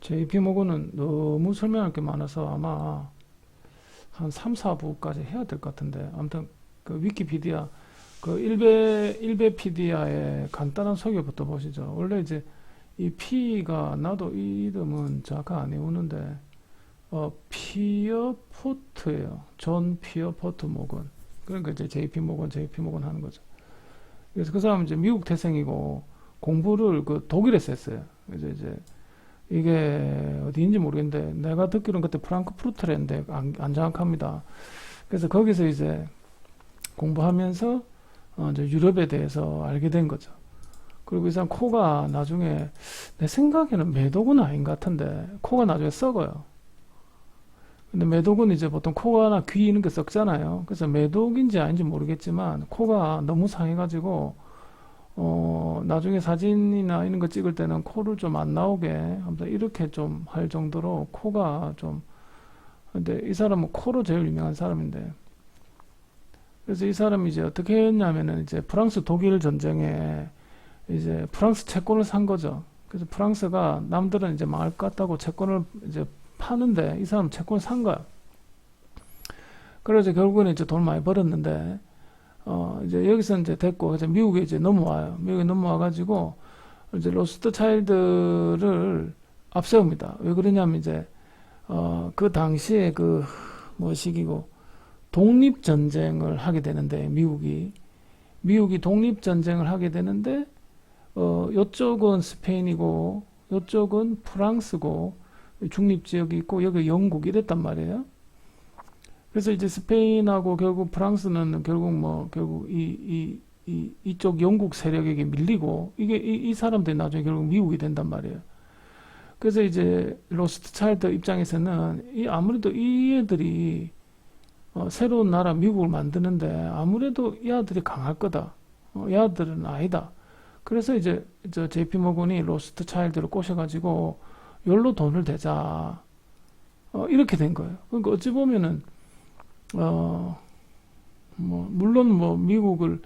JP모건은 너무 설명할 게 많아서 아마 한 3, 4부까지 해야 될 것 같은데, 아무튼 그 위키피디아, 그 일베피디아의 간단한 소개부터 보시죠. 원래 이제 이 P가, 나도 이 이름은 정확히 안 외우는데, 피어포트예요. 존 피어포트 모건. 그러니까 이제 JP모건 하는 거죠. 그래서 그 사람은 이제 미국 태생이고 공부를 그 독일에서 했어요. 이제 이게 어디인지 모르겠는데, 내가 듣기로는 그때 프랑크푸르트랬는데 안 정확합니다. 그래서 거기서 이제 공부하면서 이제 유럽에 대해서 알게 된 거죠. 그리고 이 사람 코가 나중에, 내 생각에는 매독은 아닌 것 같은데 코가 나중에 썩어요. 근데 매독은 이제 보통 코나 귀 이런 게 썩잖아요. 그래서 매독인지 아닌지 모르겠지만 코가 너무 상해가지고 나중에 사진이나 이런 거 찍을 때는 코를 좀 안 나오게 아무튼 이렇게 좀 할 정도로 코가 좀. 근데 이 사람은 코로 제일 유명한 사람인데, 그래서 이 사람이 이제 어떻게 했냐면은 이제 프랑스 독일 전쟁에 이제 프랑스 채권을 산 거죠. 그래서 프랑스가 남들은 이제 망할 것 같다고 채권을 이제 파는데 이 사람은 채권을 산 거야. 그래서 결국에는 이제 돈 많이 벌었는데 이제 여기서 이제 됐고, 이제 미국에 이제 넘어와요. 미국에 넘어와가지고 이제 로스트 차일드를 앞세웁니다. 왜 그러냐면 이제 그 당시에 그 뭐 시기고 독립전쟁을 하게 되는데, 미국이 독립전쟁을 하게 되는데 요쪽은 스페인이고 요쪽은 프랑스고 중립지역이 있고 여기 영국 이랬단 말이에요. 그래서 이제 스페인하고 결국 프랑스는 결국 이쪽 영국 세력에게 밀리고, 이 사람들이 나중에 결국 미국이 된단 말이에요. 그래서 이제 로스트 차일드 입장에서는 아무래도 이 애들이 새로운 나라 미국을 만드는데 아무래도 이 아들이 강할 거다. 이 아들은 아니다. 그래서 이제 저 JP 모건이 로스트 차일드를 꼬셔가지고 열로 돈을 대자. 이렇게 된 거예요. 그러니까 어찌 보면은 물론 미국을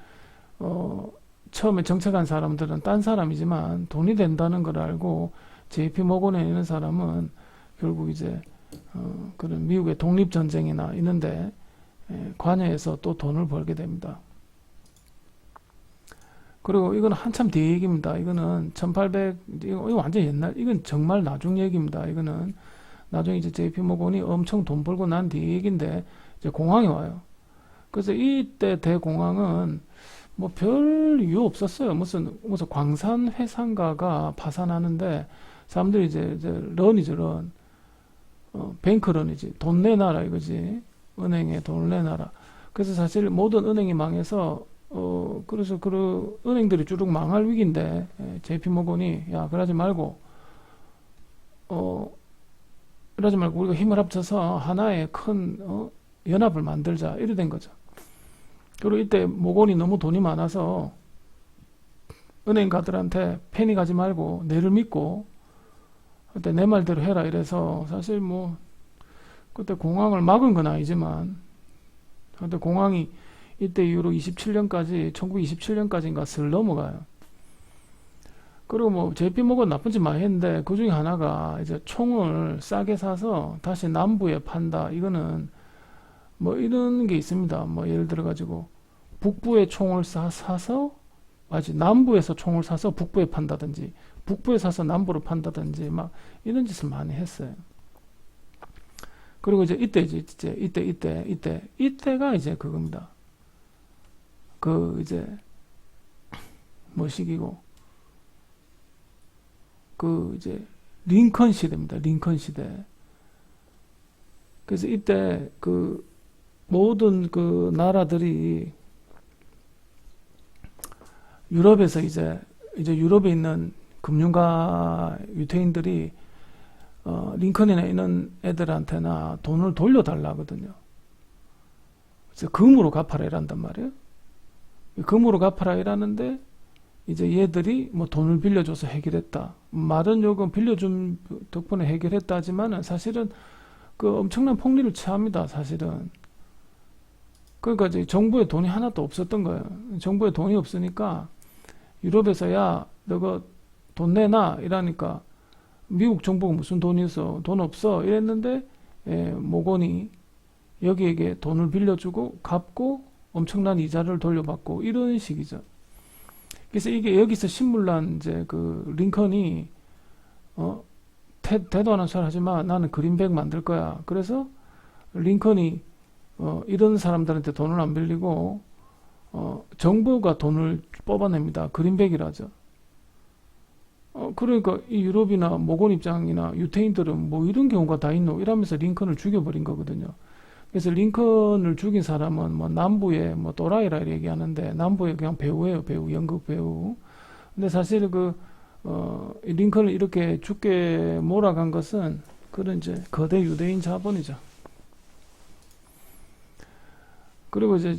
처음에 정책한 사람들은 딴 사람이지만 돈이 된다는 걸 알고 JP 모건에 있는 사람은 결국 이제 그런 미국의 독립 전쟁이나 이런데 관여해서 또 돈을 벌게 됩니다. 그리고 이건 한참 뒤 얘기입니다. 이거는 1800, 이거 완전 옛날, 이건 정말 나중 얘기입니다. 이거는 나중에 이제 JP 모건이 엄청 돈 벌고 난 뒤 얘기인데, 이제 공황이 와요. 그래서 이때 대공황은 뭐 별 이유 없었어요. 무슨 광산 회상가가 파산하는데 사람들이 이제 런이죠, 런. 뱅크런이지. 돈 내놔라 이거지. 은행에 돈을 내놔라. 그래서 사실 모든 은행이 망해서 그래서 그 은행들이 쭉 망할 위기인데, JP 모건이 야, 그러지 말고 우리가 힘을 합쳐서 하나의 큰 연합을 만들자, 이래 된 거죠. 그리고 이때 모건이 너무 돈이 많아서 은행가들한테 패닉하지 말고 내를 믿고 그때 내 말대로 해라 이래서, 사실 뭐 그때 공황을 막은 건 아니지만, 근데 공황이 이때 이후로 1927년까지인가 슬 넘어가요. 그리고 뭐 JP 모건 나쁜 짓 많이 했는데 그 중에 하나가 이제 총을 싸게 사서 다시 남부에 판다. 이거는 뭐 이런 게 있습니다. 뭐 예를 들어 가지고 북부에 총을 사서 남부에서 총을 사서 북부에 판다든지, 북부에 사서 남부로 판다든지 막 이런 짓을 많이 했어요. 그리고 이제 이때가 이제 그겁니다. 그 이제 뭐 시기고 그 이제 링컨 시대입니다. 링컨 시대. 그래서 이때 그 모든 그 나라들이 유럽에서 이제 유럽에 있는 금융가 유태인들이 링컨이나 이런 애들한테나 돈을 돌려달라거든요. 그래서 금으로 갚아라 이란단 말이에요. 금으로 갚아라 이라는데, 이제 얘들이 뭐 돈을 빌려줘서 해결했다. 말은 요금 빌려준 덕분에 해결했다지만은 사실은 그 엄청난 폭리를 취합니다. 사실은. 그러니까 이제 정부에 돈이 하나도 없었던 거예요. 정부에 돈이 없으니까 유럽에서 야, 너가 돈 내놔 이러니까 미국 정부가 무슨 돈이 있어? 돈 없어? 이랬는데 모건이 여기에게 돈을 빌려주고 갚고 엄청난 이자를 돌려받고 이런 식이죠. 그래서 이게 여기서 신물난 이제 그 링컨이 대도 않은 소리 하지만 나는 그린백 만들 거야. 그래서 링컨이 이런 사람들한테 돈을 안 빌리고 정부가 돈을 뽑아냅니다. 그린백이라죠. 그러니까 이 유럽이나 모건 입장이나 유태인들은 뭐 이런 경우가 다 있노 이러면서 링컨을 죽여버린 거거든요. 그래서 링컨을 죽인 사람은 뭐 남부의 뭐 또라이라 얘기하는데 남부의 그냥 배우예요. 배우, 연극 배우. 근데 사실 링컨을 이렇게 죽게 몰아간 것은 그런 이제 거대 유대인 자본이죠. 그리고 이제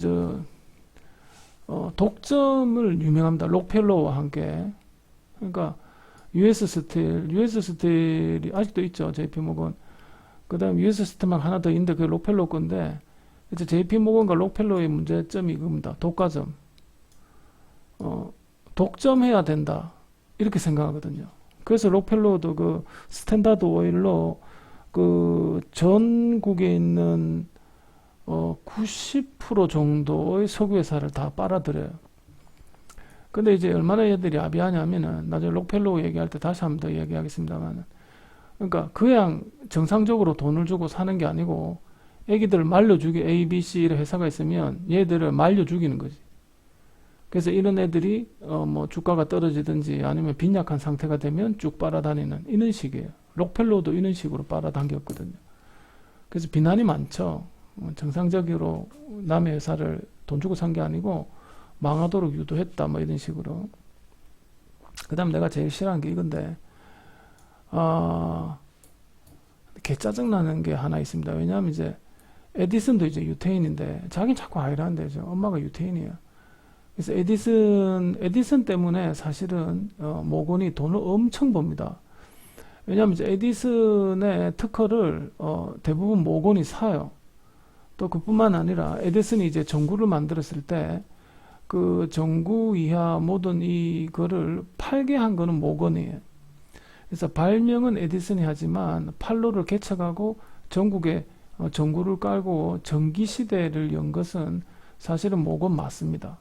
독점을 유명합니다. 록펠러와 함께. 그러니까 US 스틸이 아직도 있죠. JP 모건. 그 다음 US 스틸만 하나 더 있는데 그게 록펠러 건데, 이제 JP 모건과 록펠러의 문제점이 이겁니다. 독과점. 독점해야 된다. 이렇게 생각하거든요. 그래서 록펠러도 그 스탠다드 오일로 그 전국에 있는 90% 정도의 석유 회사를 다 빨아들여요. 근데 이제 얼마나 얘들이 아비하냐면은 나중에 록펠러 얘기할 때 다시 한 번 더 얘기하겠습니다만, 그러니까 그냥 정상적으로 돈을 주고 사는 게 아니고 애기들을 말려 죽이 A, B, C 이런 회사가 있으면 얘들을 말려 죽이는 거지. 그래서 이런 애들이 뭐 주가가 떨어지든지 아니면 빈약한 상태가 되면 쭉 빨아다니는 이런 식이에요. 록펠러도 이런 식으로 빨아당겼거든요. 그래서 비난이 많죠. 정상적으로 남의 회사를 돈 주고 산 게 아니고 망하도록 유도했다 뭐 이런 식으로. 그 다음 내가 제일 싫어하는 게 이건데 개 짜증나는 게 하나 있습니다. 왜냐하면 이제 에디슨도 이제 유태인인데 자기는 자꾸 아이라는데 엄마가 유태인이에요. 그래서 에디슨 때문에 사실은 모건이 돈을 엄청 법니다. 왜냐하면 이제 에디슨의 특허를 대부분 모건이 사요. 또 그뿐만 아니라 에디슨이 이제 전구를 만들었을 때 그 전구 이하 모든 이거를 팔게 한 거는 모건이에요. 그래서 발명은 에디슨이 하지만 판로를 개척하고 전국에 전구를 깔고 전기 시대를 연 것은 사실은 모건 맞습니다.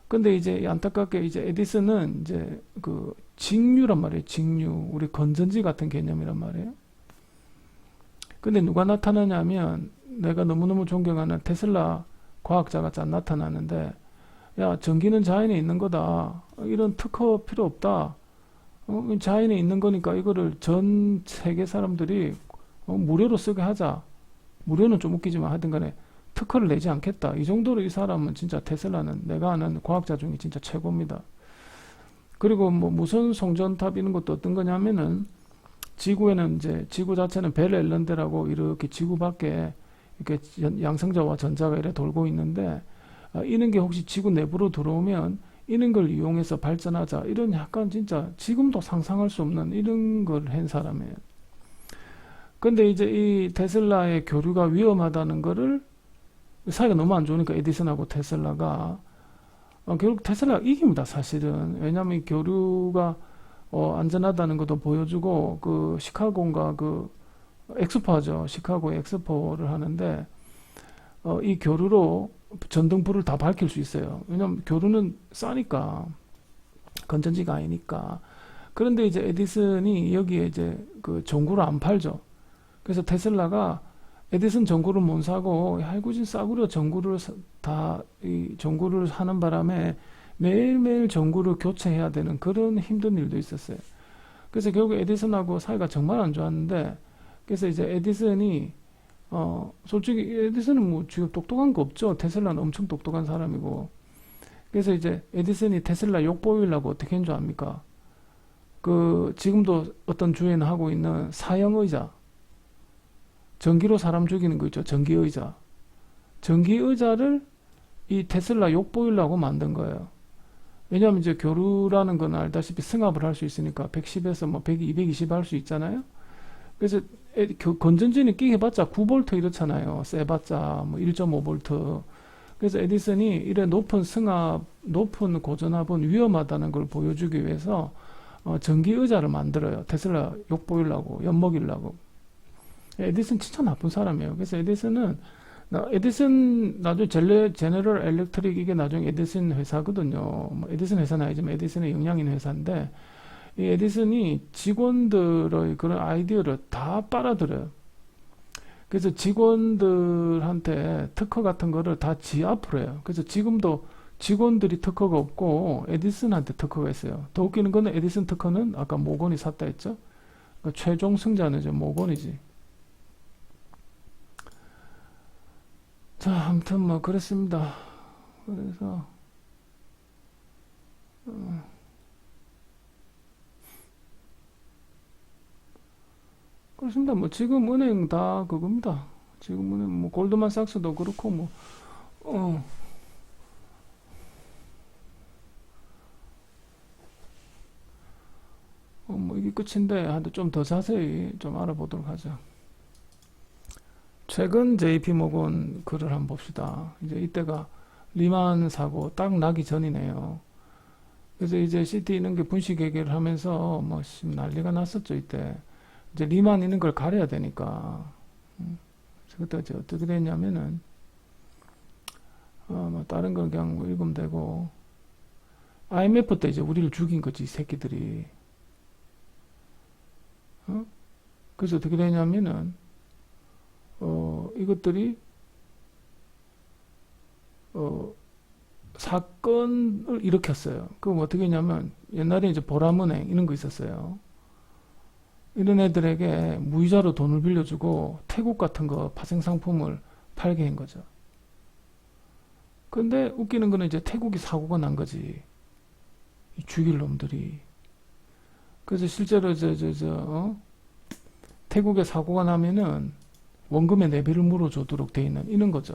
근데 이제 안타깝게 이제 에디슨은 이제 그 직류란 말이에요. 직류. 우리 건전지 같은 개념이란 말이에요. 근데 누가 나타나냐면 내가 너무너무 존경하는 테슬라 과학자가 짠 나타나는데, 야, 전기는 자연에 있는 거다. 이런 특허 필요 없다. 자연에 있는 거니까 이거를 전 세계 사람들이 무료로 쓰게 하자. 무료는 좀 웃기지만 하여튼 간에 특허를 내지 않겠다. 이 정도로 이 사람은 진짜 테슬라는 내가 아는 과학자 중에 진짜 최고입니다. 그리고 뭐 무선 송전탑 이런 것도 어떤 거냐면은 지구에는 이제 지구 자체는 벨 앨런데라고 이렇게 지구 밖에 이렇게 양성자와 전자가 이렇게 돌고 있는데 이런 게 혹시 지구 내부로 들어오면 이런 걸 이용해서 발전하자. 이런 약간 진짜 지금도 상상할 수 없는 이런 걸 한 사람이에요. 근데 이제 이 테슬라의 교류가 위험하다는 거를 사이가 너무 안 좋으니까 에디슨하고 테슬라가 결국 테슬라가 이깁니다. 사실은. 왜냐하면 교류가 안전하다는 것도 보여주고 그 시카고인가 그 엑스포하죠. 시카고 엑스포를 하는데 이 교류로 전등불을 다 밝힐 수 있어요. 왜냐면 교류는 싸니까 건전지가 아니니까. 그런데 이제 에디슨이 여기에 이제 그 전구를 안 팔죠. 그래서 테슬라가 에디슨 전구를 못 사고 할구진 싸구려 전구를 이 전구를 하는 바람에 매일매일 전구를 교체해야 되는 그런 힘든 일도 있었어요. 그래서 결국 에디슨하고 사이가 정말 안 좋았는데, 그래서 이제 에디슨이 솔직히 에디슨은 뭐 지금 똑똑한 거 없죠. 테슬라는 엄청 똑똑한 사람이고. 그래서 이제 에디슨이 테슬라 욕 보이려고 어떻게 한 줄 압니까? 그 지금도 어떤 주에는 하고 있는 사형의자, 전기로 사람 죽이는 거 있죠. 전기의자. 전기의자를 이 테슬라 욕 보이려고 만든 거예요. 왜냐하면 이제 교류라는 건 알다시피 승합을 할 수 있으니까 110에서 뭐 100, 220 할 수 있잖아요. 그래서 건전지는 끼게 봤자 9V 이렇잖아요. 세봤자 뭐 1.5V. 그래서 에디슨이 이래 높은 승합, 높은 고전압은 위험하다는 걸 보여주기 위해서 전기 의자를 만들어요. 테슬라 욕 보이려고, 엿먹이려고. 에디슨 진짜 나쁜 사람이에요. 그래서 에디슨 나중에 제너럴 엘렉트릭 이게 나중에 에디슨 회사거든요. 뭐 에디슨 회사는 아니지만 에디슨의 영향인 회사인데 이 에디슨이 직원들의 그런 아이디어를 다 빨아들여요. 그래서 직원들한테 특허 같은 거를 다 지 앞으로 해요. 그래서 지금도 직원들이 특허가 없고 에디슨한테 특허가 있어요. 더 웃기는 거는 에디슨 특허는 아까 모건이 샀다 했죠. 그러니까 최종 승자는 이제 모건이지. 자, 아무튼 뭐 그랬습니다. 그래서 그렇습니다. 뭐 지금 은행 다 그겁니다. 지금 은행 뭐 골드만삭스도 그렇고 뭐 어, 뭐 이게 끝인데 한번 좀 더 자세히 좀 알아보도록 하죠. 최근 JP 모건 글을 한번 봅시다. 이제 이때가 리만 사고 딱 나기 전이네요. 그래서 이제 시티 있는 게 분식 회계를 하면서 뭐 난리가 났었죠 이때. 이제 리만 있는 걸 가려야 되니까. 그래서 그때 이제 어떻게 됐냐면은 뭐 다른 걸 그냥 뭐 읽으면 되고 IMF 때 이제 우리를 죽인 거지 이 새끼들이. 그래서 어떻게 되냐면은 이것들이 어, 사건을 일으켰어요. 그럼 어떻게 했냐면 옛날에 이제 보람은행 이런 거 있었어요. 이런 애들에게 무이자로 돈을 빌려주고 태국 같은 거 파생 상품을 팔게 한 거죠. 근데 웃기는 거는 이제 태국이 사고가 난 거지. 이 죽일 놈들이. 그래서 실제로 태국에 사고가 나면은 원금의 4배를 물어주도록 돼 있는 이런 거죠.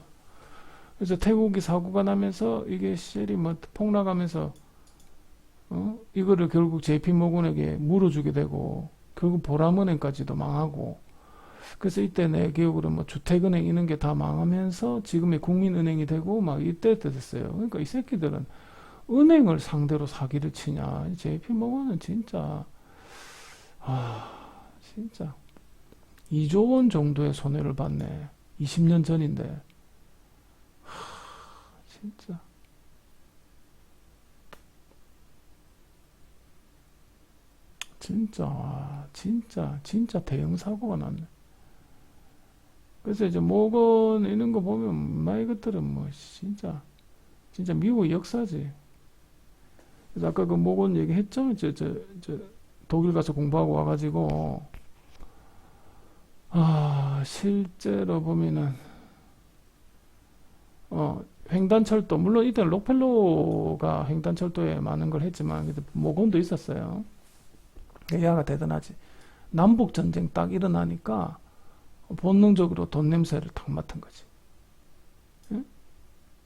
그래서 태국이 사고가 나면서 이게 쉘이 뭐 폭락하면서 이거를 결국 JP모건에게 물어주게 되고 결국 보람은행까지도 망하고 그래서 이때 내 기억으로 뭐 주택은행 이런 게 다 망하면서 지금의 국민은행이 되고 막 이때 됐어요. 그러니까 이 새끼들은 은행을 상대로 사기를 치냐. JP모건은 진짜 진짜 2조 원 정도의 손해를 봤네. 20년 전인데. 진짜. 진짜 대형 사고가 났네. 그래서 이제 모건 이런 거 보면, 이것들은 뭐, 진짜 미국 역사지. 그래서 아까 그 모건 얘기했죠? 독일 가서 공부하고 와가지고, 실제로 보면은, 횡단철도, 물론 이때 록펠로가 횡단철도에 많은 걸 했지만, 그때 모건도 있었어요. 얘가 대단하지. 남북전쟁 딱 일어나니까, 본능적으로 돈 냄새를 탁 맡은 거지. 응?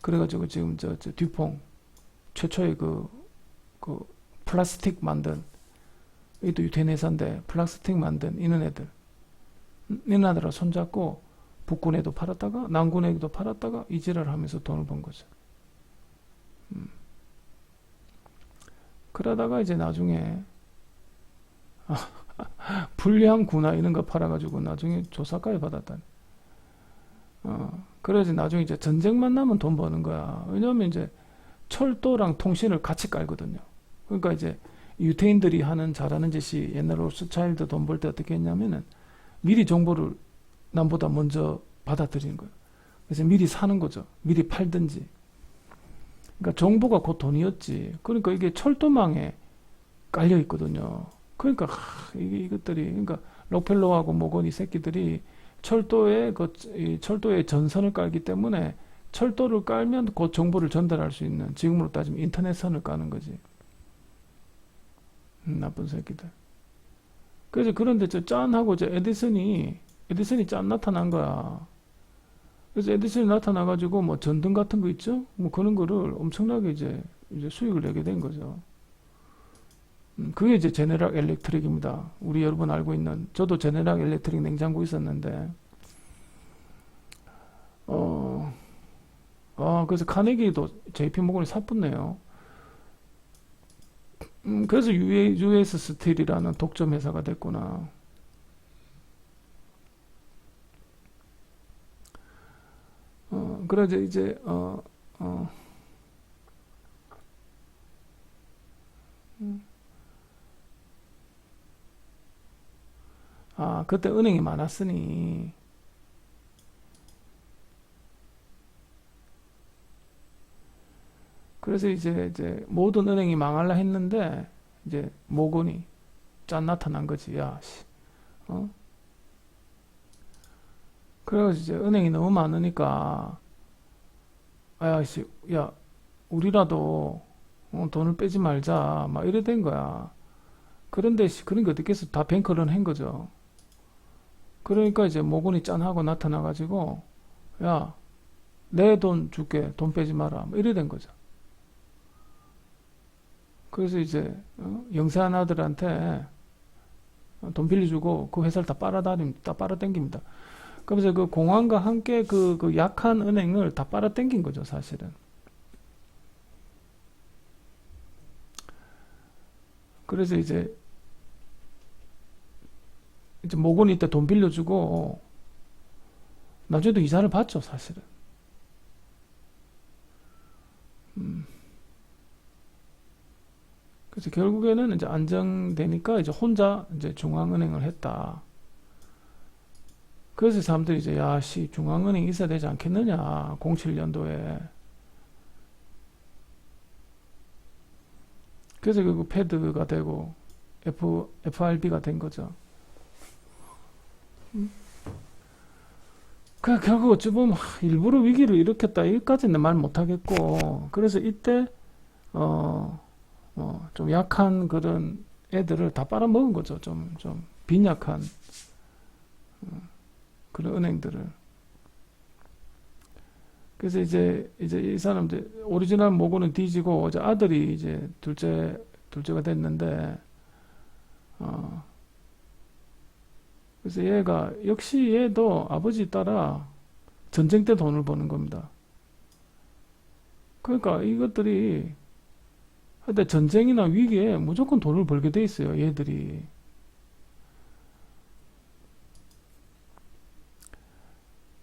그래가지고 지금 듀퐁, 최초의 그 플라스틱 만든, 이도 유태인 회사인데, 플라스틱 만든 이런 애들. 이런 애들하고 손잡고, 북군에도 팔았다가 남군에도 팔았다가 이지랄 하면서 돈을 번 거죠. 그러다가 이제 나중에 불량 군화 이런 거 팔아가지고 나중에 조사까지 받았다니. 그래야지 나중에 이제 전쟁만 나면 돈 버는 거야. 왜냐면 이제 철도랑 통신을 같이 깔거든요. 그러니까 이제 유태인들이 잘하는 짓이 옛날 로스차일드 돈 벌 때 어떻게 했냐면은 미리 정보를 남보다 먼저 받아들이는 거예요. 그래서 미리 사는 거죠. 미리 팔든지. 그러니까 정보가 곧 돈이었지. 그러니까 이게 철도망에 깔려 있거든요. 그러니까 이것들이 그러니까 록펠러하고 모건 이 새끼들이 이 철도에 전선을 깔기 때문에 철도를 깔면 곧 정보를 전달할 수 있는 지금으로 따지면 인터넷선을 까는 거지. 나쁜 새끼들. 그래서 그런데 짠 하고 에디슨이 짠 나타난 거야. 그래서 에디슨이 나타나가지고 뭐 전등 같은 거 있죠? 뭐 그런 거를 엄청나게 이제 수익을 내게 된 거죠. 그게 이제 제네럴 엘렉트릭입니다. 우리 여러분 알고 있는 저도 제네럴 엘렉트릭 냉장고 있었는데 그래서 카네기도 JP 모건이 사뿐네요. 그래서 US 스틸이라는 독점 회사가 됐구나. 그래서 이제, 어, 그때 은행이 많았으니, 그래서 이제 모든 은행이 망할라 했는데, 이제 모건이 짠 나타난 거지, 야, 씨. 어? 그래가지고 이제 은행이 너무 많으니까, 야, 씨, 야, 우리라도 돈을 빼지 말자, 막 이래 된 거야. 그런데 그런 게 어떻게 해서 다 뱅크런 한 거죠. 그러니까 이제 모건이 짠하고 나타나가지고, 야, 내 돈 줄게, 돈 빼지 마라, 뭐 이래 된 거죠. 그래서 이제 영세한 아들한테 돈 빌려주고 그 회사를 다 빨아당깁니다. 그러면서 그 공항과 함께 그 약한 은행을 다 빨아당긴 거죠, 사실은. 그래서 이제 모건이 때 돈 빌려주고 나중에도 이자를 받죠, 사실은. 음. 그래서 결국에는 이제 안정되니까 이제 혼자 이제 중앙은행을 했다. 그래서 사람들이 이제 야, 씨, 중앙은행 있어야 되지 않겠느냐, 07년도에. 그래서 결국 패드가 되고 FRB가 된 거죠. 그 결국 어찌 보면 일부러 위기를 일으켰다 여기까지는 말 못하겠고, 그래서 이때 좀 약한 그런 애들을 다 빨아먹은 거죠. 좀 빈약한 그런 은행들을. 그래서 이제 이 사람들 오리지널 모고는 뒤지고 이제 아들이 이제 둘째가 됐는데, 어, 그래서 얘가 역시 얘도 아버지 따라 전쟁 때 돈을 버는 겁니다. 그러니까 이것들이 근데 전쟁이나 위기에 무조건 돈을 벌게 돼 있어요, 얘들이.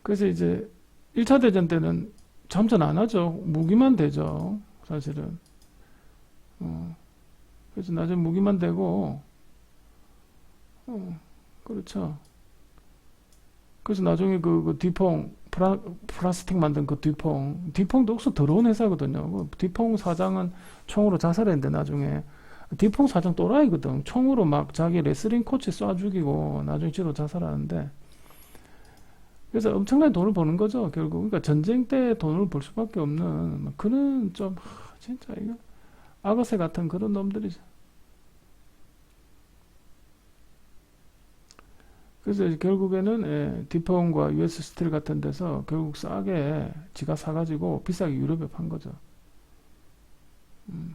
그래서 이제 1차 대전 때는 참전 안 하죠. 무기만 되죠, 사실은. 어, 그래서 나중에 무기만 되고, 그렇죠. 그래서 나중에 그 뒤퐁, 플라스틱 만든 그 뒤퐁도 혹시 더러운 회사거든요. 그 뒤퐁 사장은 총으로 자살했는데 나중에 뒤퐁 사장 또라이거든. 총으로 막 자기 레슬링 코치 쏴 죽이고 나중에 지도 자살하는데, 그래서 엄청나게 돈을 버는 거죠, 결국. 그러니까 전쟁 때 돈을 벌 수밖에 없는 그런 좀 진짜 이거 악어새 같은 그런 놈들이죠. 그래서 이제 결국에는 디펑과 US 스틸 같은 데서 결국 싸게 지가 사가지고 비싸게 유럽에 판 거죠. 음.